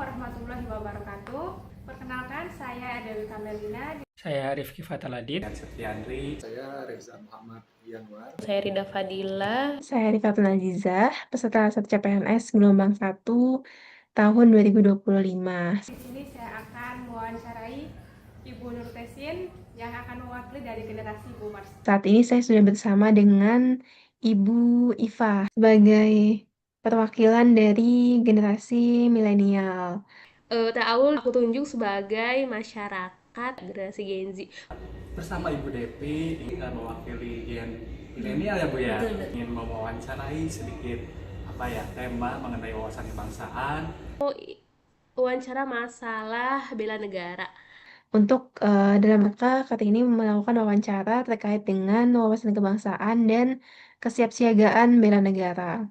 warahmatullahi wabarakatuh. Perkenalkan, saya Dewi Kamelina. Saya Rifki Fataladin. Septiandri. Saya Reza Muhammad Yanwar. Saya Rida Fadila. Saya Rifatun Azizah, peserta satu CPNS gelombang 1 tahun 2025. Di sini saya akan mewawancarai Ibu Nur Tesin yang akan mewakili dari generasi Boomers. Saat ini saya sudah bersama dengan Ibu Iva sebagai perwakilan dari generasi milenial. Tak awal aku tunjuk sebagai masyarakat generasi Gen Z. Bersama Ibu Depi mewakili Gen milenial ya Bu ya. Ingin mewawancarai sedikit tema mengenai wawasan kebangsaan. Wawancara masalah bela negara. Untuk dalam rangka Kartini melakukan wawancara terkait dengan wawasan kebangsaan dan kesiapsiagaan bela negara.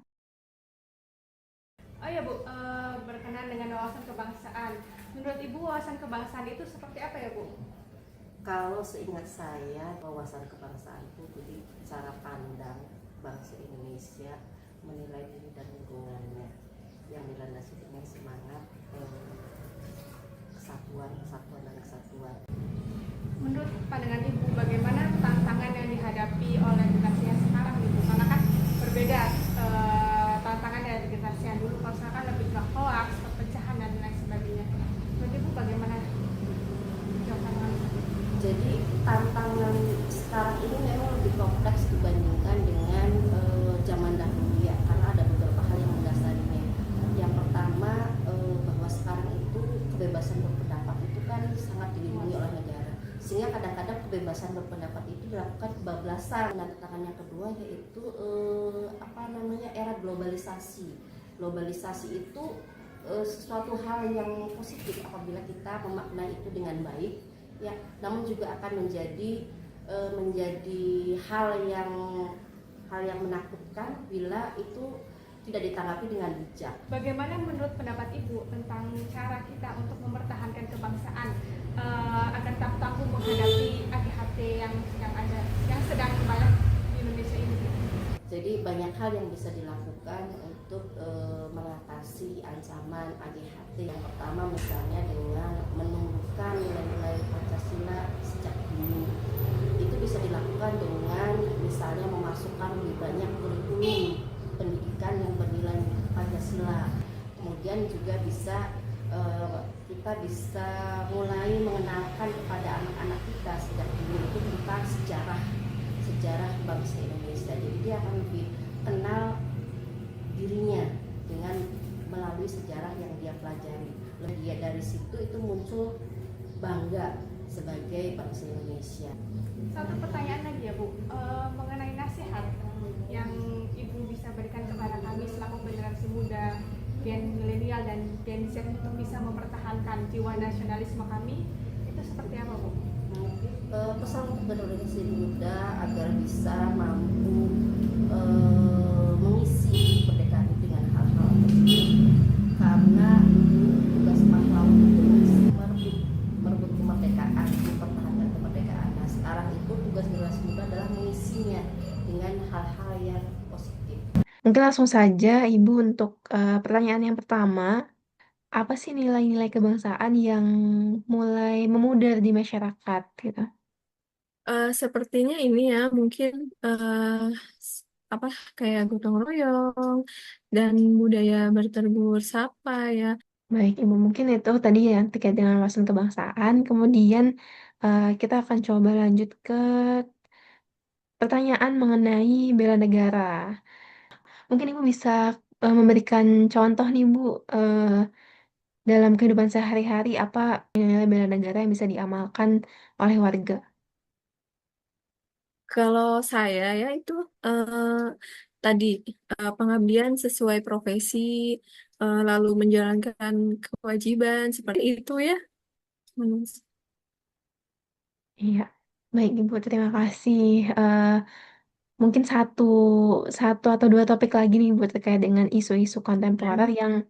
Oh ya Bu, berkenaan dengan wawasan kebangsaan. Menurut Ibu wawasan kebangsaan itu seperti apa ya Bu? Kalau seingat saya, wawasan kebangsaan itu jadi cara pandang bangsa Indonesia menilai diri dan lingkungannya yang dilandasi dengan semangat kesatuan dan kesatuan. Menurut pandangan Ibu, bagaimana tantangan yang dihadapi oleh generasi yang sekarang Ibu? Karena kan berbeda tantangan dari generasi yang dulu. Kalau sekarang kan lebih ke hoax, perpecahan dan lain sebagainya. Menurut Ibu bagaimana jawaban? Jadi tantangan sekarang ini memang lebih kompleks dibandingkan dengan zaman dahulu ya, karena ada beberapa hal yang mendasarinya. Yang pertama bahwa sekarang itu kebebasan berpendapat itu kan sangat dilindungi oleh negara, sehingga kadang-kadang kebebasan berpendapat itu dilakukan kebablasan. Dan tantangan yang kedua yaitu era globalisasi. Globalisasi itu sesuatu hal yang positif apabila kita memaknai itu dengan baik ya, namun juga akan menjadi hal yang menakutkan bila itu tidak ditanggapi dengan bijak. Bagaimana menurut pendapat Ibu tentang cara kita untuk mempertahankan kebangsaan agar tetap tangguh menghadapi ADHD yang ada, yang sedang banyak di Indonesia ini? Jadi banyak hal yang bisa dilakukan untuk mengatasi ancaman ADHD. Yang pertama misalnya dengan menumbuhkan nilai-nilai Pancasila sejak dini. Itu bisa dilakukan dengan misalnya memasukkan lebih banyak kurikulum pendidikan yang bernilai Pancasila. Kemudian juga kita bisa mulai mengenalkan kepada anak-anak kita sejak dini itu tentang sejarah bangsa Indonesia. Jadi dia akan lebih kenal dirinya dengan melalui sejarah yang dia pelajari. Dia dari situ itu muncul bangga sebagai bangsa Indonesia. Satu pertanyaan lagi ya Bu, mengenai nasihat yang Ibu bisa berikan kepada kami selaku generasi muda, Gen milenial dan Gen Z untuk bisa mempertahankan jiwa nasionalisme kami, itu seperti apa Bu? Pesan untuk generasi muda agar bisa mampu mengisi kemerdekaan itu dengan hal-hal positif, karena tugas pahlawan itu merebut kemerdekaan, mempertahankan kemerdekaan. Nah sekarang itu tugas generasi muda adalah mengisinya dengan hal-hal yang positif. Mungkin langsung saja Ibu untuk pertanyaan yang pertama. Apa sih nilai-nilai kebangsaan yang mulai memudar di masyarakat gitu? Sepertinya ini ya mungkin kayak gotong royong dan budaya bertegur sapa ya. Baik, Ibu, mungkin itu tadi yang terkait dengan wawasan kebangsaan. Kemudian kita akan coba lanjut ke pertanyaan mengenai bela negara. Mungkin Ibu bisa memberikan contoh nih Bu, dalam kehidupan sehari-hari apa nilai bela negara yang bisa diamalkan oleh warga. Kalau saya ya itu tadi pengabdian sesuai profesi, lalu menjalankan kewajiban seperti itu ya. Hmm. Iya, baik Ibu, terima kasih. Mungkin satu atau dua topik lagi nih buat terkait dengan isu-isu kontemporer yang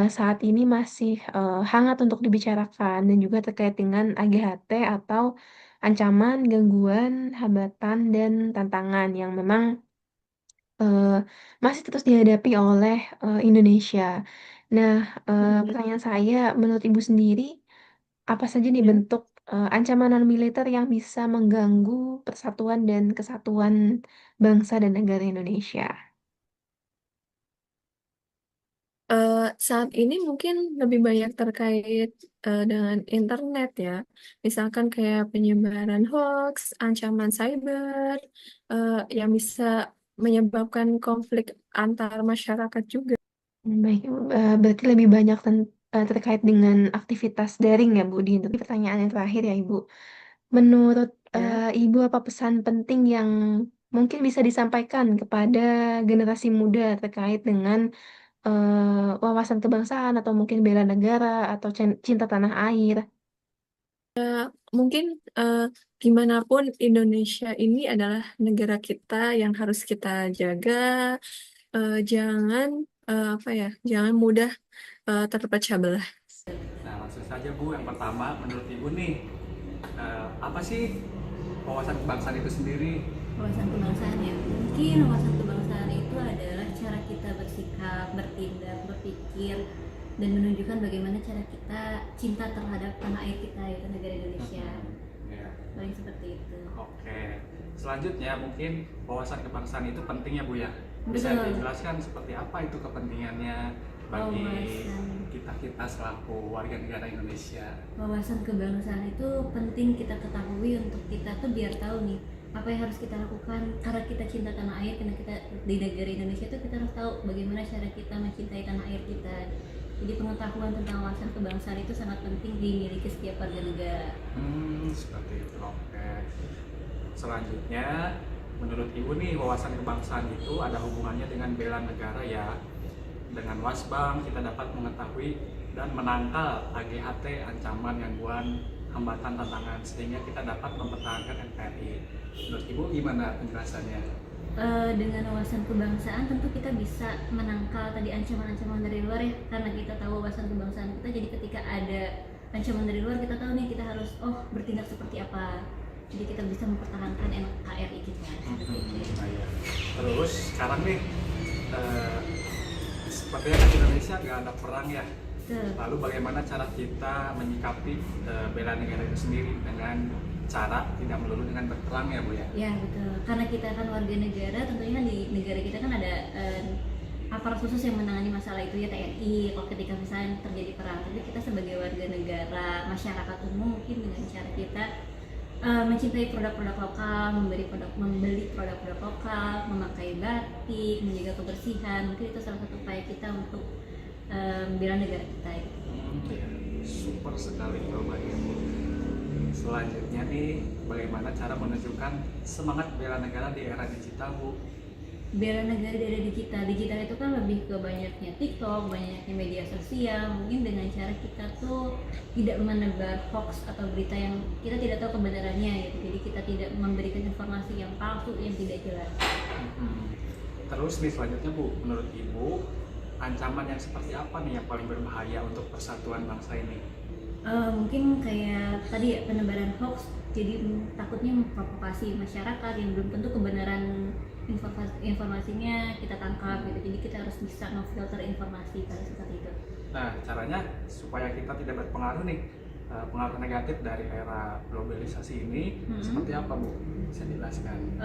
saat ini masih hangat untuk dibicarakan dan juga terkait dengan AGHT atau ancaman, gangguan, hambatan, dan tantangan yang memang masih terus dihadapi oleh Indonesia. Nah, Mm-mm. pertanyaan saya, menurut Ibu sendiri, apa saja nih Ya. bentuk ancaman non-militer yang bisa mengganggu persatuan dan kesatuan bangsa dan negara Indonesia? Eh, Saat ini mungkin lebih banyak terkait dengan internet ya. Misalkan kayak penyebaran hoax, ancaman cyber, yang bisa menyebabkan konflik antar masyarakat juga. Baik, berarti lebih banyak terkait dengan aktivitas daring ya, Bu. Tapi pertanyaan yang terakhir ya, Ibu. Menurut Ya. Ibu, apa pesan penting yang mungkin bisa disampaikan kepada generasi muda terkait dengan wawasan kebangsaan atau mungkin bela negara atau cinta tanah air? Mungkin gimana pun Indonesia ini adalah negara kita yang harus kita jaga. Jangan apa ya, jangan mudah terpecah belah. Nah, langsung saja Bu, yang pertama menurut Ibu nih, apa sih wawasan kebangsaan itu sendiri? Wawasan kebangsaan ya, mungkin wawasan kebangsaan itu adalah cara kita bersikap, bertindak, berpikir, dan menunjukkan bagaimana cara kita cinta terhadap tanah air kita, yaitu negara Indonesia. Ya. Paling seperti itu. Oke. Selanjutnya mungkin wawasan kebangsaan itu penting ya Bu ya. Bisa Betul. dijelaskan seperti apa itu kepentingannya bagi Wawasan kita selaku warga negara Indonesia. wawasan kebangsaan itu penting kita ketahui untuk kita tuh biar tahu nih apa yang harus kita lakukan karena kita cinta tanah air, karena kita di negara Indonesia itu kita harus tahu bagaimana cara kita mencintai tanah air kita. Jadi pengetahuan tentang wawasan kebangsaan itu sangat penting dimiliki setiap warga negara. Seperti itu. Oke. Selanjutnya, menurut Ibu nih wawasan kebangsaan itu ada hubungannya dengan bela negara ya. Dengan Wasbang kita dapat mengetahui dan menangkal AGHT, ancaman, gangguan, hambatan, tantangan, sehingga kita dapat mempertahankan NKRI. Menurut Ibu gimana penjelasannya? Dengan wawasan kebangsaan tentu kita bisa menangkal tadi ancaman-ancaman dari luar ya, karena kita tahu wawasan kebangsaan kita, jadi ketika ada ancaman dari luar kita tahu nih kita harus bertindak seperti apa, jadi kita bisa mempertahankan NKRI kita seperti itu. Nah, ya. Terus sekarang nih, sepertinya kan Indonesia nggak ada perang ya. Betul. Lalu bagaimana cara kita menyikapi bela negara itu sendiri dengan cara tidak melulu dengan berperang ya Bu ya? Ya betul, karena kita kan warga negara, tentunya kan di negara kita kan ada aparat khusus yang menangani masalah itu ya, TNI. Kalau ketika misalnya terjadi perang, tapi kita sebagai warga negara, masyarakat umum, mungkin dengan cara kita mencintai produk-produk lokal, membeli produk-produk lokal, memakai batik, menjaga kebersihan, mungkin itu salah satu upaya kita untuk membela negara kita. Ya, super sekali jawabannya Bu. Selanjutnya nih, bagaimana cara menunjukkan semangat bela negara di era digital Bu? Bela negara di era digital itu kan lebih ke banyaknya TikTok, banyaknya media sosial. Mungkin dengan cara kita tuh tidak menebar hoax atau berita yang kita tidak tahu kebenarannya gitu. Jadi kita tidak memberikan informasi yang palsu, yang tidak jelas. Terus nih selanjutnya Bu, menurut Ibu ancaman yang seperti apa nih yang paling berbahaya untuk persatuan bangsa ini? Mungkin kayak tadi ya, penebaran hoax, jadi takutnya memprovokasi masyarakat yang belum tentu kebenaran informasinya kita tangkap gitu. Jadi kita harus bisa memfilter informasi pada seperti itu. Nah, caranya supaya kita tidak berpengaruh nih, pengaruh negatif dari era globalisasi ini seperti apa Bu? Bisa dijelaskan?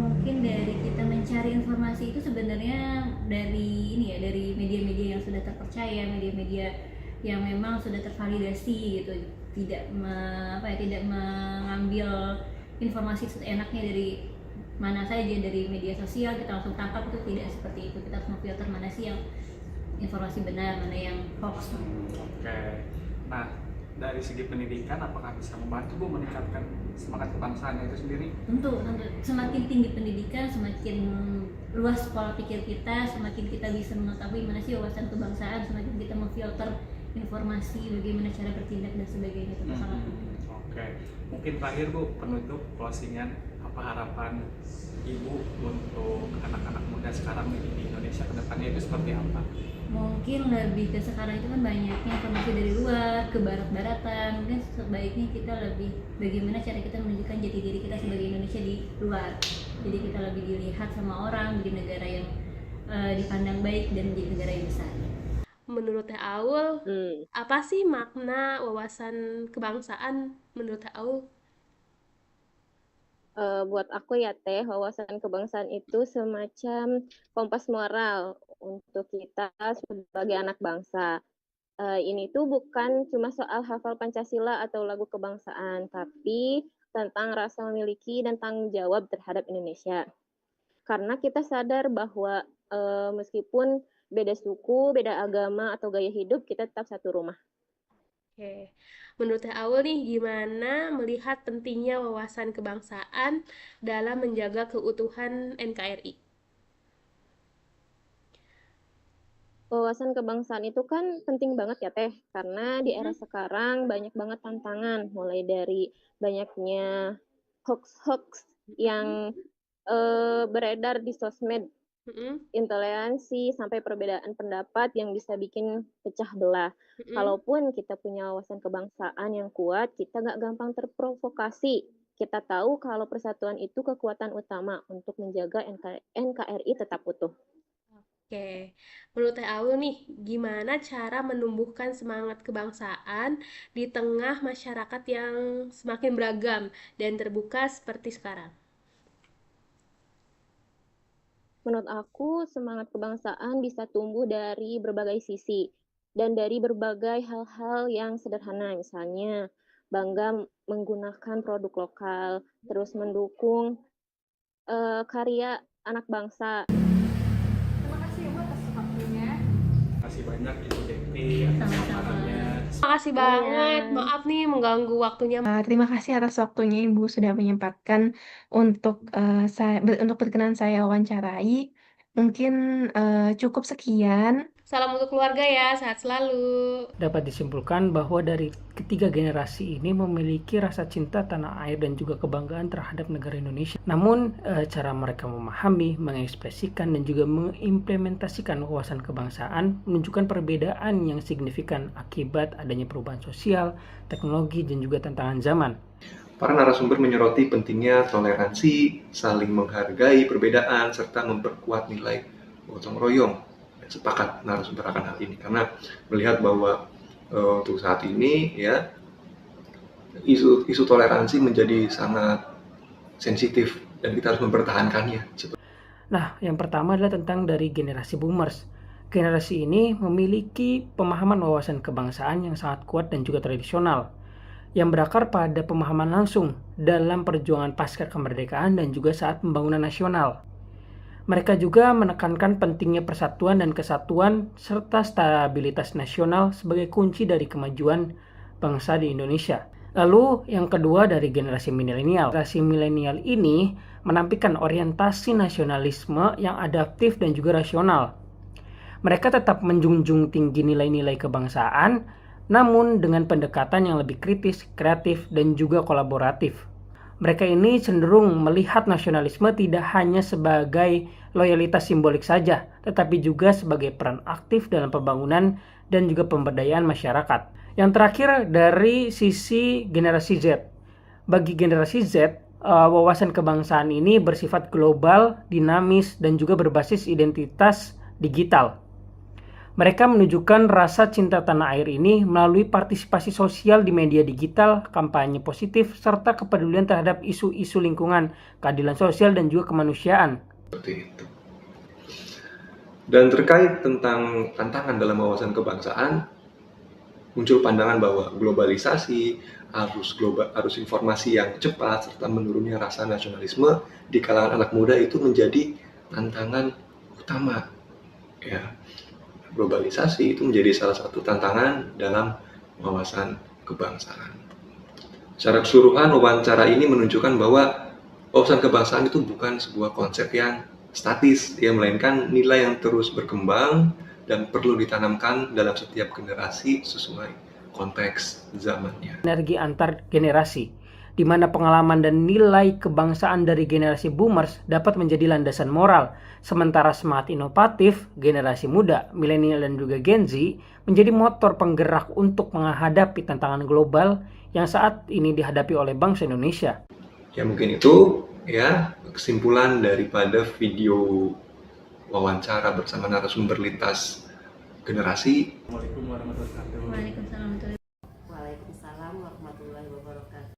Mungkin dari kita mencari informasi itu sebenarnya dari ini ya, dari media-media yang sudah terpercaya, media-media yang memang sudah tervalidasi gitu, tidak tidak mengambil informasi seenaknya dari mana saja, dari media sosial kita langsung tangkap, itu tidak seperti itu. Kita harus memfilter mana sih yang informasi benar, mana yang hoax. Oke. Nah, dari segi pendidikan apakah bisa membantu Bu meningkatkan semangat kebangsaannya itu sendiri? Tentu semakin tinggi pendidikan, semakin luas pola pikir kita, semakin kita bisa mengetahui mana sih wawasan kebangsaan, semakin kita memfilter informasi, bagaimana cara bertindak dan sebagainya. Itu sangat penting. Oke, mungkin terakhir Bu, penutup closingan, apa harapan Ibu untuk anak-anak muda sekarang di Indonesia ke depannya itu seperti apa? Mungkin lebih ke sekarang itu kan banyaknya informasi dari luar, ke barat-baratan. Mungkin sebaiknya kita lebih bagaimana cara kita menunjukkan jati diri kita sebagai Indonesia di luar. Jadi kita lebih dilihat sama orang, di negara yang dipandang baik dan di negara yang besar. Menurut Teh Aul, Hmm. apa sih makna wawasan kebangsaan menurut Teh Aul? Buat aku ya Teh, wawasan kebangsaan itu semacam kompas moral untuk kita sebagai anak bangsa. Ini tuh bukan cuma soal hafal Pancasila atau lagu kebangsaan, tapi tentang rasa memiliki dan tanggung jawab terhadap Indonesia. Karena kita sadar bahwa meskipun beda suku, beda agama atau gaya hidup, kita tetap satu rumah. Oke, menurut Teh Aul nih, gimana melihat pentingnya wawasan kebangsaan dalam menjaga keutuhan NKRI? Wawasan kebangsaan itu kan penting banget ya Teh, karena di era Mm-mm. sekarang banyak banget tantangan, mulai dari banyaknya hoax-hoax yang beredar di sosmed, Mm-mm. intoleransi, sampai perbedaan pendapat yang bisa bikin pecah belah. Mm-mm. Kalaupun kita punya wawasan kebangsaan yang kuat, kita nggak gampang terprovokasi. Kita tahu kalau persatuan itu kekuatan utama untuk menjaga NKRI tetap utuh. Oke, menurut Teh Aul nih, gimana cara menumbuhkan semangat kebangsaan di tengah masyarakat yang semakin beragam dan terbuka seperti sekarang? Menurut aku, semangat kebangsaan bisa tumbuh dari berbagai sisi dan dari berbagai hal-hal yang sederhana, misalnya bangga menggunakan produk lokal, terus mendukung karya anak bangsa. Terima kasih Ibu atas waktunya. Kasih banyak Ibu Devi atas Sama-sama. paparannya. Makasih banget, maaf nih mengganggu waktunya. Terima kasih atas waktunya Ibu sudah menyempatkan untuk untuk berkenan saya wawancarai. Mungkin cukup sekian. Salam untuk keluarga ya, sehat selalu. Dapat disimpulkan bahwa dari ketiga generasi ini memiliki rasa cinta tanah air dan juga kebanggaan terhadap negara Indonesia. Namun, cara mereka memahami, mengekspresikan, dan juga mengimplementasikan wawasan kebangsaan menunjukkan perbedaan yang signifikan akibat adanya perubahan sosial, teknologi, dan juga tantangan zaman. Para narasumber menyoroti pentingnya toleransi, saling menghargai perbedaan, serta memperkuat nilai gotong royong. Sepakat narasumber akan hal ini karena melihat bahwa untuk saat ini ya isu toleransi menjadi sangat sensitif dan kita harus mempertahankannya. Nah, yang pertama adalah tentang dari generasi boomers. Generasi ini memiliki pemahaman wawasan kebangsaan yang sangat kuat dan juga tradisional, yang berakar pada pemahaman langsung dalam perjuangan pasca kemerdekaan dan juga saat pembangunan nasional. Mereka juga menekankan pentingnya persatuan dan kesatuan serta stabilitas nasional sebagai kunci dari kemajuan bangsa di Indonesia. Lalu yang kedua dari generasi milenial. Generasi milenial ini menampilkan orientasi nasionalisme yang adaptif dan juga rasional. Mereka tetap menjunjung tinggi nilai-nilai kebangsaan, namun dengan pendekatan yang lebih kritis, kreatif, dan juga kolaboratif. Mereka ini cenderung melihat nasionalisme tidak hanya sebagai loyalitas simbolik saja, tetapi juga sebagai peran aktif dalam pembangunan dan juga pemberdayaan masyarakat. Yang terakhir dari sisi generasi Z. Bagi generasi Z, wawasan kebangsaan ini bersifat global, dinamis, dan juga berbasis identitas digital. Mereka menunjukkan rasa cinta tanah air ini melalui partisipasi sosial di media digital, kampanye positif, serta kepedulian terhadap isu-isu lingkungan, keadilan sosial, dan juga kemanusiaan. Seperti itu. Dan terkait tentang tantangan dalam wawasan kebangsaan, muncul pandangan bahwa globalisasi, arus informasi yang cepat, serta menurunnya rasa nasionalisme di kalangan anak muda itu menjadi tantangan utama. Ya. Globalisasi itu menjadi salah satu tantangan dalam wawasan kebangsaan. Secara keseluruhan, wawancara ini menunjukkan bahwa wawasan kebangsaan itu bukan sebuah konsep yang statis, ya, melainkan nilai yang terus berkembang dan perlu ditanamkan dalam setiap generasi sesuai konteks zamannya. Energi antar generasi, di mana pengalaman dan nilai kebangsaan dari generasi boomers dapat menjadi landasan moral, sementara semangat inovatif generasi muda, milenial dan juga Gen Z menjadi motor penggerak untuk menghadapi tantangan global yang saat ini dihadapi oleh bangsa Indonesia. Ya mungkin itu ya kesimpulan daripada video wawancara bersama narasumber lintas generasi. Assalamualaikum warahmatullahi wabarakatuh. Waalaikumsalam warahmatullahi Waalaikumsalam warahmatullahi wabarakatuh.